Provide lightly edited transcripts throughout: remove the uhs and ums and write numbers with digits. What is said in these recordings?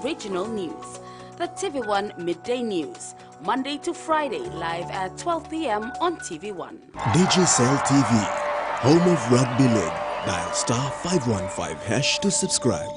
regional news. The TVWan Midday News, Monday to Friday, live at 12 p.m. on TVWan. Digicel TV, home of Rugby League. Dial *515# to subscribe.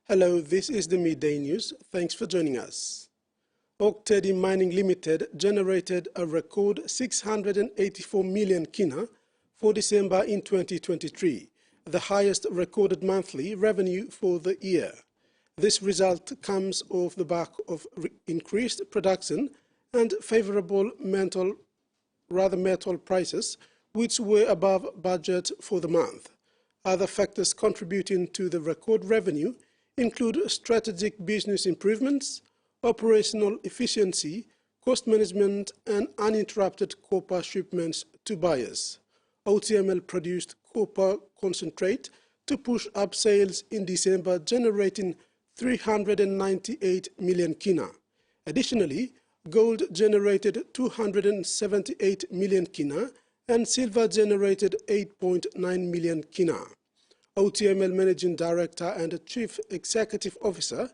Hello, this is the Midday News. Thanks for joining us. Oak Teddy Mining Limited generated a record 684 million kina for December in 2023, the highest recorded monthly revenue for the year. This result comes off the back of increased production and favorable metal prices, which were above budget for the month. Other factors contributing to the record revenue include strategic business improvements, operational efficiency, cost management, and uninterrupted copper shipments to buyers. OTML produced copper concentrate to push up sales in December, generating 398 million kina. Additionally, gold generated 278 million kina and silver generated 8.9 million kina. OTML Managing Director and Chief Executive Officer,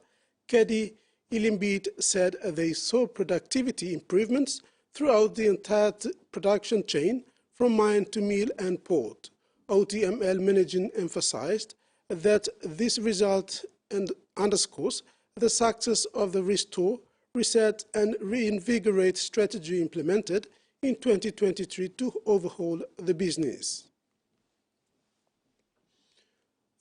Kedi Ilimbit, said they saw productivity improvements throughout the entire production chain from mine to mill and port. OTML Managing emphasized that this result underscores the success of the Restore, Reset and Reinvigorate strategy implemented in 2023 to overhaul the business.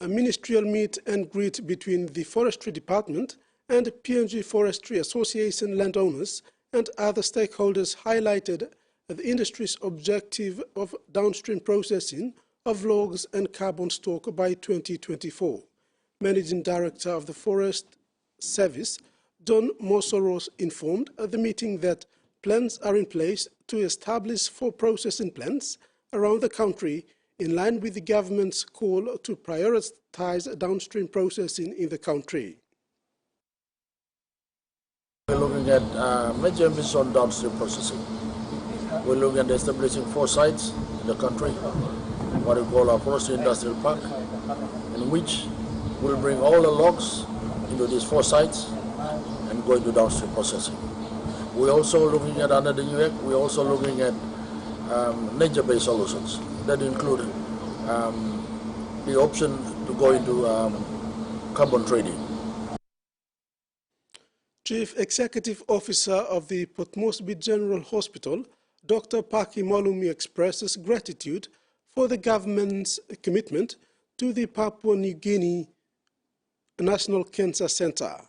A ministerial meet and greet between the Forestry Department and PNG Forestry Association landowners and other stakeholders highlighted the industry's objective of downstream processing of logs and carbon stock by 2024. Managing Director of the Forest Service, Don Mosoros, informed at the meeting that plans are in place to establish 4 processing plants around the country in line with the government's call to prioritize downstream processing in the country. We're looking at major emphasis on downstream processing. We're looking at establishing 4 sites in the country, what we call our Forestry Industrial Park, in which we'll bring all the logs into these 4 sites and go into downstream processing. We're also looking at, under the new act, we're also looking at nature-based solutions that include the option to go into carbon trading. Chief Executive Officer of the Port Moresby General Hospital, Dr. Paki Molumi, expresses gratitude for the government's commitment to the Papua New Guinea National Cancer Center.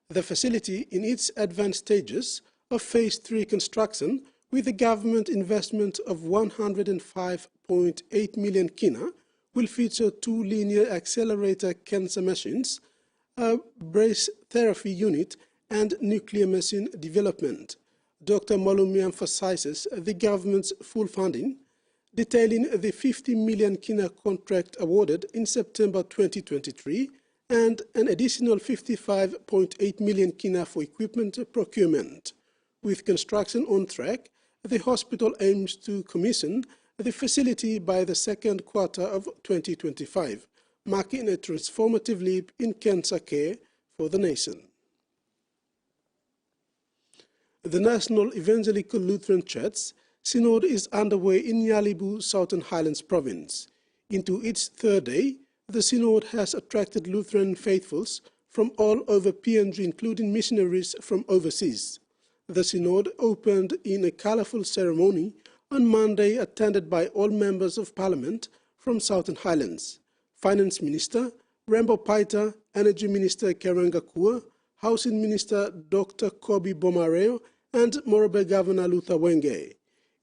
The facility, in its advanced stages of Phase 3 construction, with a government investment of 105.8 million kina, will feature 2 linear accelerator cancer machines, a brace therapy unit, and nuclear machine development. Dr. Molumi emphasizes the government's full funding, detailing the 50 million kina contract awarded in September 2023 and an additional 55.8 million kina for equipment procurement. With construction on track, the hospital aims to commission the facility by the second quarter of 2025, marking a transformative leap in cancer care for the nation. The National Evangelical Lutheran Church Synod is underway in Yalibu, Southern Highlands Province. Into its third day, the Synod has attracted Lutheran faithfuls from all over PNG, including missionaries from overseas. The Synod opened in a colourful ceremony on Monday, attended by all members of Parliament from Southern Highlands. Finance Minister Rembo Paita, Energy Minister Keranga Kua, Housing Minister Dr. Kobi Bomareo, and Morobe Governor Luther Wenge.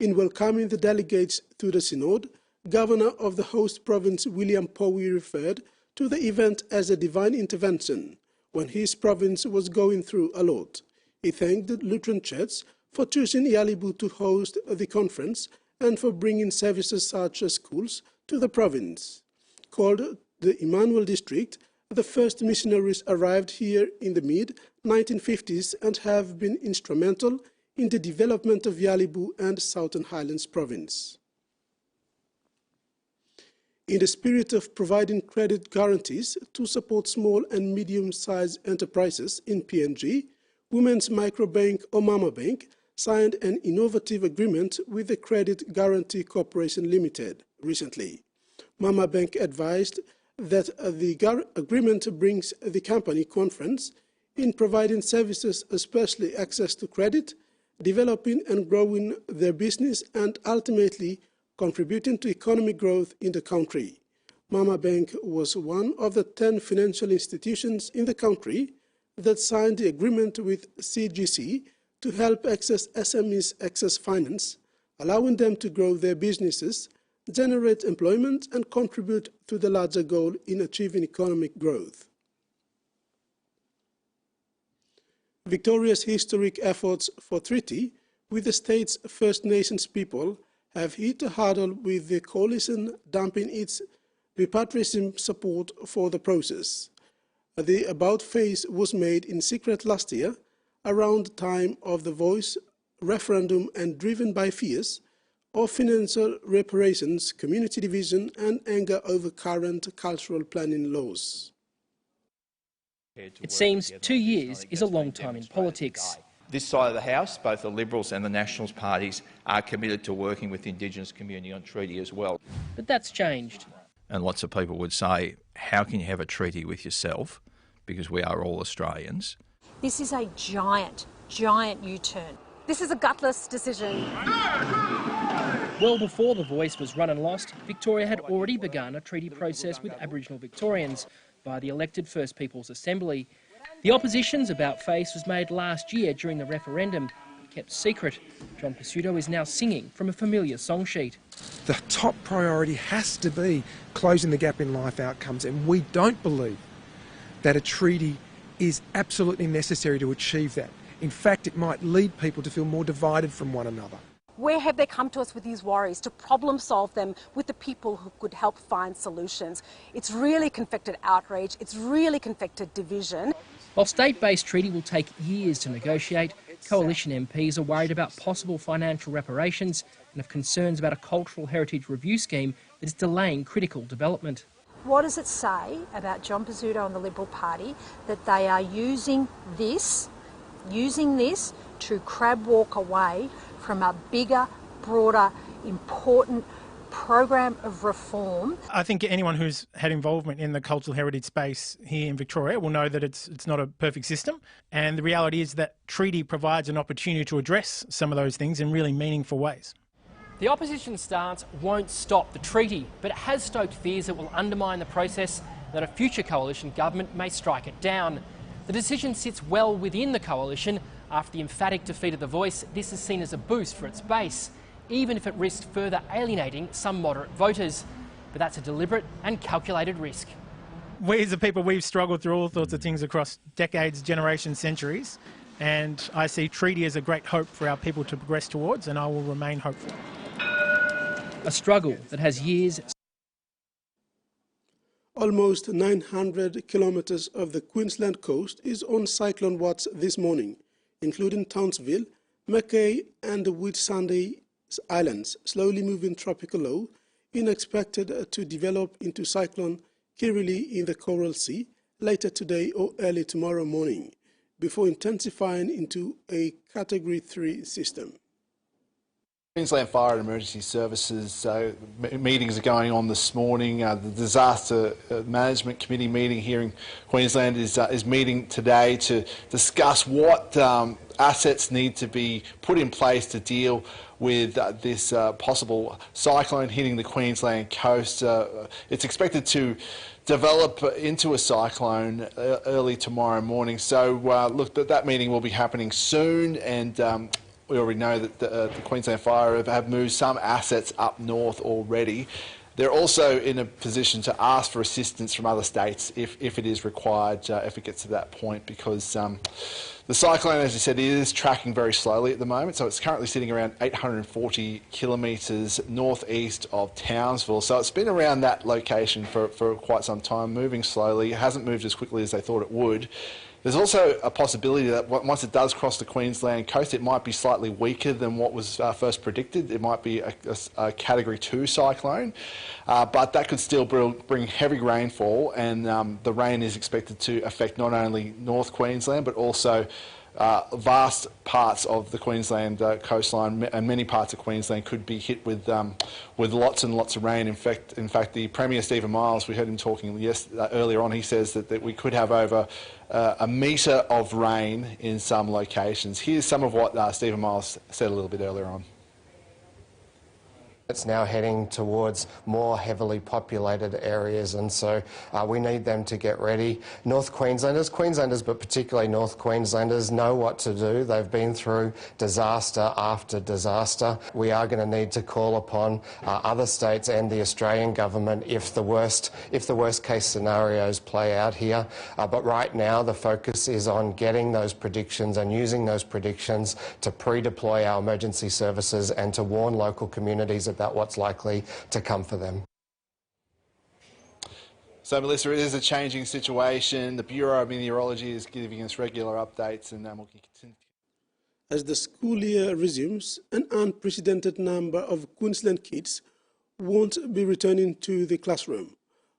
In welcoming the delegates to the Synod, Governor of the host province William Powie referred to the event as a divine intervention when his province was going through a lot. He thanked the Lutheran Church for choosing Yalibu to host the conference and for bringing services such as schools to the province. Called the Emmanuel District, the first missionaries arrived here in the mid-1950s and have been instrumental in the development of Yalibu and Southern Highlands Province. In the spirit of providing credit guarantees to support small and medium-sized enterprises in PNG, Women's Microbank or Mama Bank signed an innovative agreement with the Credit Guarantee Corporation Limited recently. Mama Bank advised that the agreement brings the company confidence in providing services, especially access to credit, developing and growing their business, and ultimately contributing to economic growth in the country. Mama Bank was one of the 10 financial institutions in the country that signed the agreement with CGC to help access SMEs access finance, allowing them to grow their businesses, generate employment, and contribute to the larger goal in achieving economic growth. Victoria's historic efforts for treaty with the state's First Nations people have hit a hurdle, with the coalition dumping its bipartisan support for the process. The about-face was made in secret last year, around the time of the Voice referendum, and driven by fears of financial reparations, community division, and anger over current cultural planning laws. It seems 2 years is a long time in politics. This side of the House, both the Liberals and the Nationals parties, are committed to working with the Indigenous community on treaty as well. But that's changed. And lots of people would say, how can you have a treaty with yourself? Because we are all Australians. This is a giant U-turn. This is a gutless decision. Well before the Voice was run and lost, Victoria had already begun a treaty process with Aboriginal Victorians via the elected First Peoples Assembly. The opposition's about-face was made last year during the referendum, but kept secret. John Pasuto is now singing from a familiar song sheet. The top priority has to be closing the gap in life outcomes, and we don't believe that a treaty is absolutely necessary to achieve that. In fact, it might lead people to feel more divided from one another. Where have they come to us with these worries to problem solve them with the people who could help find solutions? It's really confected outrage, it's really confected division. While state-based treaty will take years to negotiate, coalition MPs are worried about possible financial reparations and have concerns about a cultural heritage review scheme that is delaying critical development. What does it say about John Pasuto and the Liberal Party that they are using this to crab walk away from a bigger, broader, important program of reform? I think anyone who's had involvement in the cultural heritage space here in Victoria will know that it's not a perfect system, and the reality is that treaty provides an opportunity to address some of those things in really meaningful ways. The opposition stance won't stop the treaty, but it has stoked fears it will undermine the process, that a future coalition government may strike it down. The decision sits well within the coalition. After the emphatic defeat of the Voice, this is seen as a boost for its base, even if it risks further alienating some moderate voters. But that's a deliberate and calculated risk. We as a people, we've struggled through all sorts of things across decades, generations, centuries, and I see treaty as a great hope for our people to progress towards, and I will remain hopeful. A struggle that has years. Almost 900 kilometres of the Queensland coast is on cyclone watch this morning, including Townsville, Mackay and the Whitsunday Islands, slowly moving tropical low, expected to develop into cyclone Kirili in the Coral Sea later today or early tomorrow morning. before intensifying into a Category 3 system. Queensland Fire and Emergency Services meetings are going on this morning. The Disaster Management Committee meeting here in Queensland is meeting today to discuss what assets need to be put in place to deal with this possible cyclone hitting the Queensland coast. It's expected to develop into a cyclone early tomorrow morning. So look, that meeting will be happening soon, and we already know that the Queensland Fire have moved some assets up north already. They're also in a position to ask for assistance from other states if it is required, if it gets to that point, because the cyclone, as you said, is tracking very slowly at the moment. So it's currently sitting around 840 kilometres northeast of Townsville. So it's been around that location for quite some time, moving slowly. It hasn't moved as quickly as they thought it would. There's also a possibility that once it does cross the Queensland coast, it might be slightly weaker than what was first predicted. It might be a Category 2 cyclone, but that could still bring heavy rainfall, and the rain is expected to affect not only North Queensland, but also vast parts of the Queensland coastline, and many parts of Queensland could be hit with lots and lots of rain. In fact, the Premier Stephen Miles, we heard him talking earlier on. He says that we could have over a metre of rain in some locations. Here's some of what Stephen Miles said a little bit earlier on. It's now heading towards more heavily populated areas, and so we need them to get ready. North Queenslanders, but particularly North Queenslanders, know what to do. They've been through disaster after disaster. We are going to need to call upon other states and the Australian government if the worst case scenarios play out here. But right now the focus is on getting those predictions and using those predictions to pre-deploy our emergency services and to warn local communities about what's likely to come for them. So, Melissa, it is a changing situation. The Bureau of Meteorology is giving us regular updates, and we'll continue. As the school year resumes, an unprecedented number of Queensland kids won't be returning to the classroom.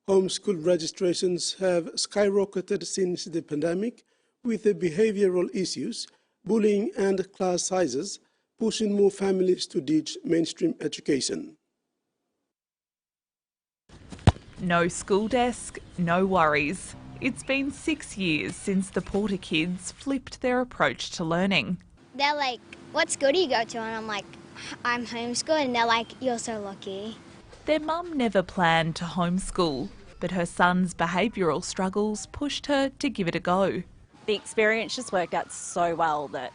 Homeschool registrations have skyrocketed since the pandemic, with the behavioural issues, bullying and class sizes pushing more families to ditch mainstream education. No school desk, no worries. It's been 6 years since the Porter kids flipped their approach to learning. They're like, what school do you go to? And I'm like, I'm homeschooled. And they're like, you're so lucky. Their mum never planned to homeschool, but her son's behavioural struggles pushed her to give it a go. The experience just worked out so well that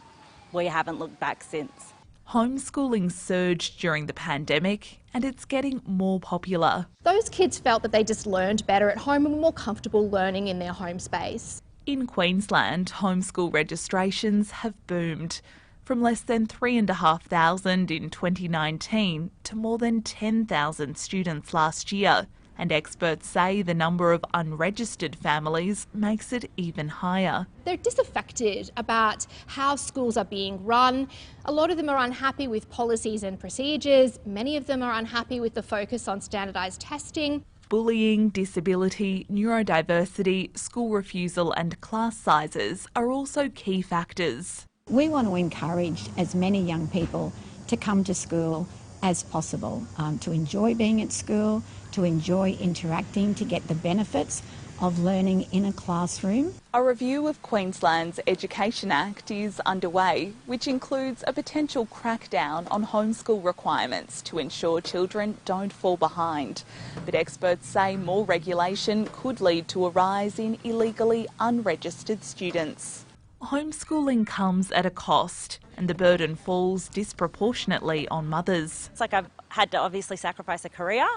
we haven't looked back since. Homeschooling surged during the pandemic, and it's getting more popular. Those kids felt that they just learned better at home and were more comfortable learning in their home space. In Queensland, homeschool registrations have boomed, from less than 3,500 in 2019 to more than 10,000 students last year. And experts say the number of unregistered families makes it even higher. They're disaffected about how schools are being run. A lot of them are unhappy with policies and procedures. Many of them are unhappy with the focus on standardised testing. Bullying, disability, neurodiversity, school refusal and class sizes are also key factors. We want to encourage as many young people to come to school as possible, to enjoy being at school, to enjoy interacting, to get the benefits of learning in a classroom. A review of Queensland's Education Act is underway, which includes a potential crackdown on homeschool requirements to ensure children don't fall behind. But experts say more regulation could lead to a rise in illegally unregistered students. Homeschooling comes at a cost, and the burden falls disproportionately on mothers. It's like I've had to obviously sacrifice a career.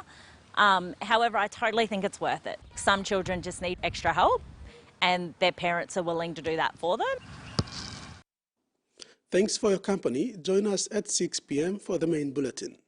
However, I totally think it's worth it. Some children just need extra help, and their parents are willing to do that for them. Thanks for your company. Join us at 6 p.m. for the main bulletin.